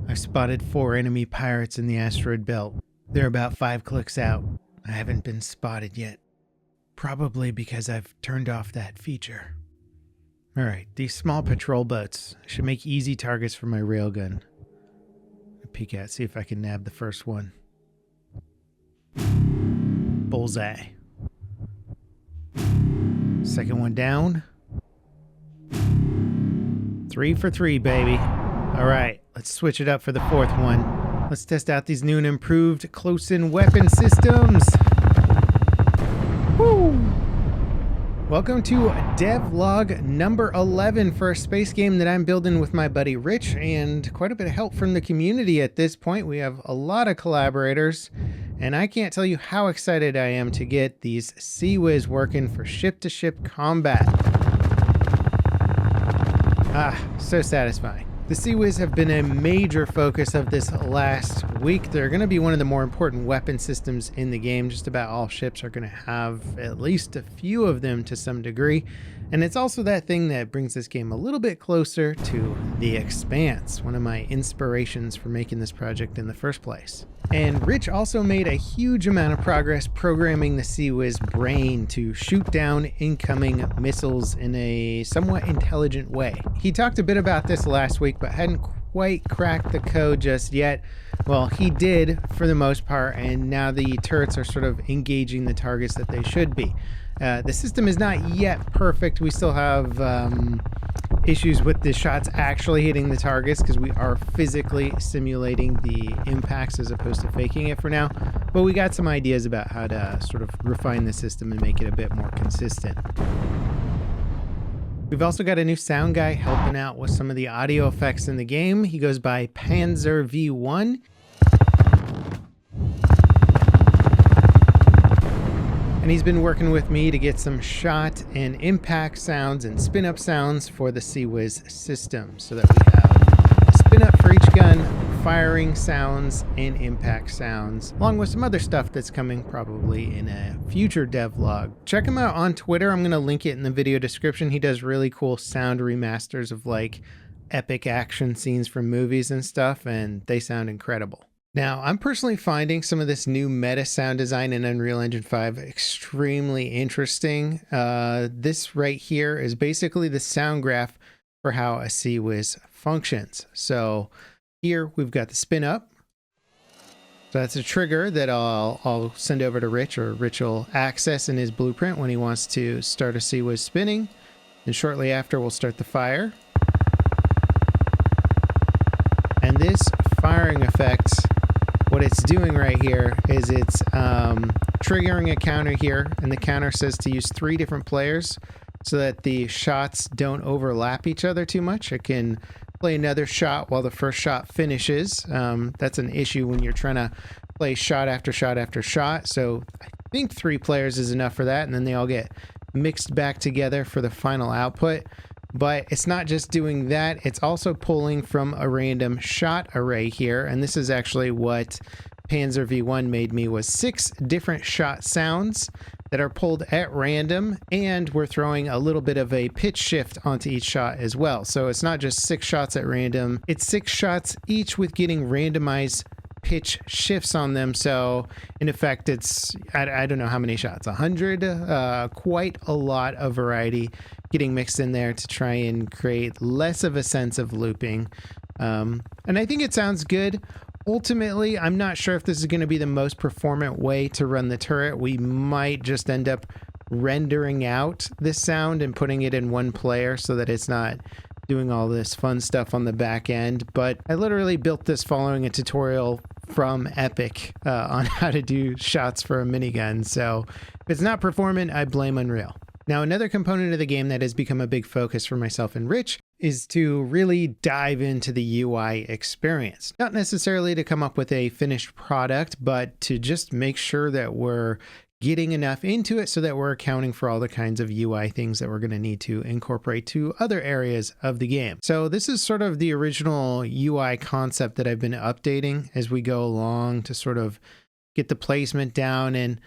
I've spotted 4 enemy pirates in the asteroid belt. They're about 5 clicks out. I haven't been spotted yet. Probably because I've turned off that feature. Alright, these small patrol boats should make easy targets for my railgun. Peek out, see if I can nab the first one. Bullseye. Second one down. 3 for 3, baby. Alright, let's switch it up for the 4th one. Let's test out these new and improved close-in weapon systems. Woo! Welcome to Devlog number 11 for a space game that I'm building with my buddy Rich, and quite a bit of help from the community at this point. We have a lot of collaborators, and I can't tell you how excited I am to get these CIWS working for ship-to-ship combat. So satisfying. The CIWS have been a major focus of this last week. They're going to be one of the more important weapon systems in the game. Just about all ships are going to have at least a few of them to some degree. And it's also that thing that brings this game a little bit closer to The Expanse, one of my inspirations for making this project in the first place. And Rich also made a huge amount of progress programming the CIWS brain to shoot down incoming missiles in a somewhat intelligent way. He talked a bit about this last week, but hadn't quite cracked the code just yet. Well, he did for the most part, and now the turrets are sort of engaging the targets that they should be. The system is not yet perfect. We still have issues with the shots actually hitting the targets because we are physically simulating the impacts as opposed to faking it for now. But we got some ideas about how to sort of refine the system and make it a bit more consistent. We've also got a new sound guy helping out with some of the audio effects in the game. He goes by Panzer V1. And he's been working with me to get some shot and impact sounds and spin-up sounds for the CIWS system, so that we have a spin-up for each gun, firing sounds, and impact sounds, along with some other stuff that's coming probably in a future devlog. Check him out on Twitter. I'm going to link it in the video description. He does really cool sound remasters of like epic action scenes from movies and stuff, and they sound incredible. Now, I'm personally finding some of this new MetaSound design in Unreal Engine 5 extremely interesting. This right here is basically the sound graph for how a CIWS functions. So here we've got the spin up. So that's a trigger that I'll send over to Rich, or Rich will access in his blueprint when he wants to start a CIWS spinning. And shortly after, we'll start the fire. And this firing effect, what it's doing right here is it's triggering a counter here, and the counter says to use 3 different players so that the shots don't overlap each other too much. It can play another shot while the first shot finishes. That's an issue when you're trying to play shot after shot after shot. So I think 3 players is enough for that, and then they all get mixed back together for the final output. But it's not just doing that, it's also pulling from a random shot array here, and this is actually what Panzer V1 made me, was 6 different shot sounds that are pulled at random, and we're throwing a little bit of a pitch shift onto each shot as well. So it's not just 6 shots at random, it's 6 shots each with getting randomized pitch shifts on them. So in effect, it's I don't know how many shots, 100, quite a lot of variety getting mixed in there to try and create less of a sense of looping. And I think it sounds good. Ultimately, I'm not sure if this is going to be the most performant way to run the turret. We might just end up rendering out this sound and putting it in one player so that it's not doing all this fun stuff on the back end. But I literally built this following a tutorial from Epic on how to do shots for a minigun. So if it's not performant, I blame Unreal. Now, another component of the game that has become a big focus for myself and Rich is to really dive into the UI experience. Not necessarily to come up with a finished product, but to just make sure that we're getting enough into it so that we're accounting for all the kinds of UI things that we're going to need to incorporate to other areas of the game. So this is sort of the original UI concept that I've been updating as we go along to sort of get the placement down. And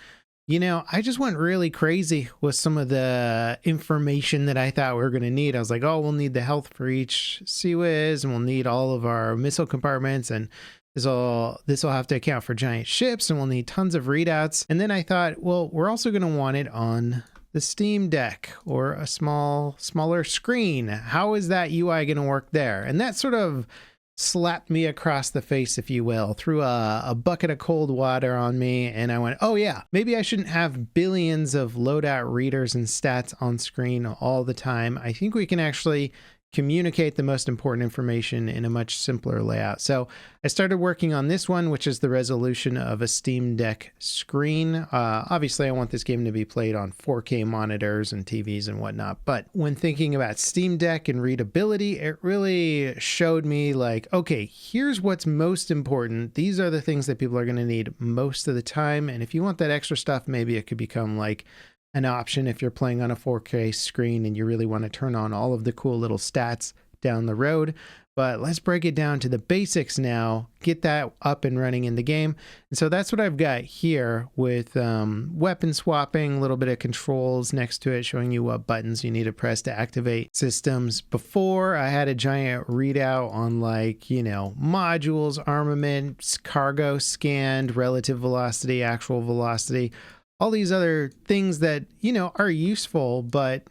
You know, I just went really crazy with some of the information that I thought we were going to need. I was like, oh, we'll need the health for each CIWS, and we'll need all of our missile compartments, and this will have to account for giant ships, and we'll need tons of readouts. And then I thought, well, we're also going to want it on the Steam Deck or a smaller screen. How is that UI going to work there? And that sort of slapped me across the face, if you will, threw a bucket of cold water on me, and I went, oh yeah, maybe I shouldn't have billions of loadout readers and stats on screen all the time. I think we can actually communicate the most important information in a much simpler layout. So I started working on this one, which is the resolution of a Steam Deck screen. Obviously, I want this game to be played on 4K monitors and TVs and whatnot. But when thinking about Steam Deck and readability, it really showed me like, okay, here's what's most important. These are the things that people are going to need most of the time. And if you want that extra stuff, maybe it could become like an option if you're playing on a 4K screen and you really want to turn on all of the cool little stats down the road. But let's break it down to the basics now, get that up and running in the game. And so that's what I've got here with weapon swapping, a little bit of controls next to it, showing you what buttons you need to press to activate systems. Before, I had a giant readout on like, you know, modules, armaments, cargo scanned, relative velocity, actual velocity, all these other things that, you know, are useful, but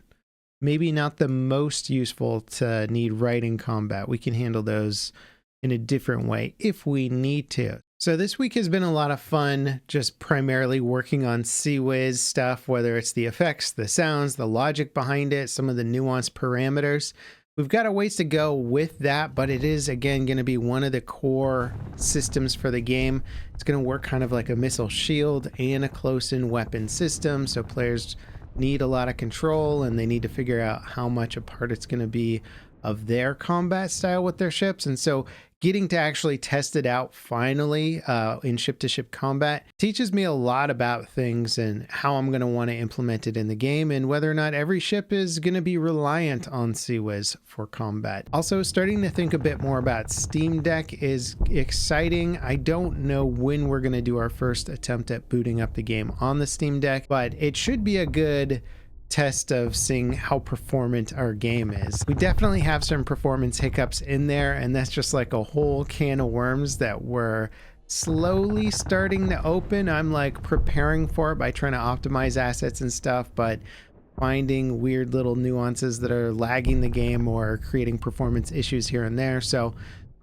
maybe not the most useful to need right in combat. We can handle those in a different way if we need to. So this week has been a lot of fun, just primarily working on CIWS stuff, whether it's the effects, the sounds, the logic behind it, some of the nuanced parameters. We've got a ways to go with that, but it is, again, going to be one of the core systems for the game. It's going to work kind of like a missile shield and a close-in weapon system, so players need a lot of control, and they need to figure out how much a part it's going to be of their combat style with their ships. And so getting to actually test it out finally in ship-to-ship combat teaches me a lot about things and how I'm going to want to implement it in the game, and whether or not every ship is going to be reliant on CIWS for combat. Also, starting to think a bit more about Steam Deck is exciting. I don't know when we're going to do our first attempt at booting up the game on the Steam Deck, but it should be a good test of seeing how performant our game is. We definitely have some performance hiccups in there, and that's just like a whole can of worms that we're slowly starting to open. I'm like preparing for it by trying to optimize assets and stuff, but finding weird little nuances that are lagging the game or creating performance issues here and there. So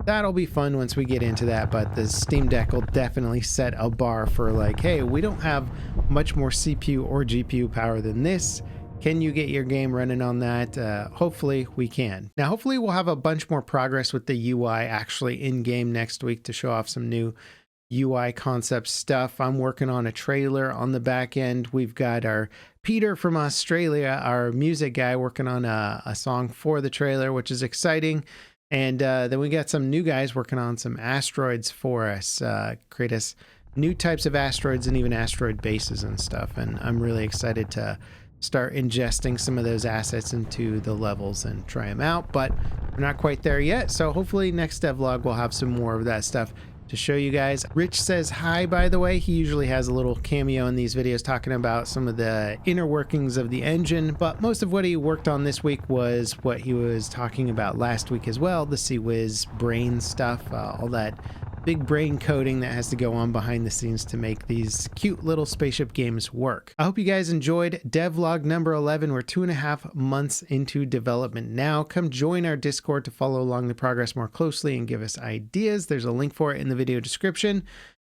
that'll be fun once we get into that, but the Steam Deck will definitely set a bar for like, hey, we don't have much more CPU or GPU power than this. Can you get your game running on that? Hopefully we can. Now, hopefully we'll have a bunch more progress with the UI actually in game next week to show off some new UI concept stuff. I'm working on a trailer on the back end. We've got our Peter from Australia, our music guy, working on a song for the trailer, which is exciting. And then we got some new guys working on some asteroids for us, create us new types of asteroids and even asteroid bases and stuff. And I'm really excited to start ingesting some of those assets into the levels and try them out, but we're not quite there yet. So hopefully next devlog we'll have some more of that stuff to show you guys. Rich says hi, by the way. He usually has a little cameo in these videos talking about some of the inner workings of the engine, but most of what he worked on this week was what he was talking about last week as well, the CIWS brain stuff, all that big brain coding that has to go on behind the scenes to make these cute little spaceship games work. I hope you guys enjoyed devlog number 11. We're 2.5 months into development now. Come join our Discord to follow along the progress more closely and give us ideas. There's a link for it in the video description.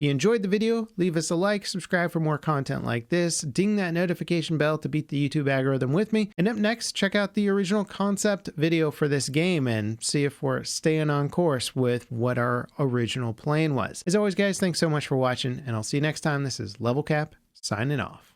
If you enjoyed the video, leave us a like, subscribe for more content like this, ding that notification bell to beat the YouTube algorithm with me, and up next, check out the original concept video for this game and see if we're staying on course with what our original plan was. As always, guys, thanks so much for watching, and I'll see you next time. This is Level Cap, signing off.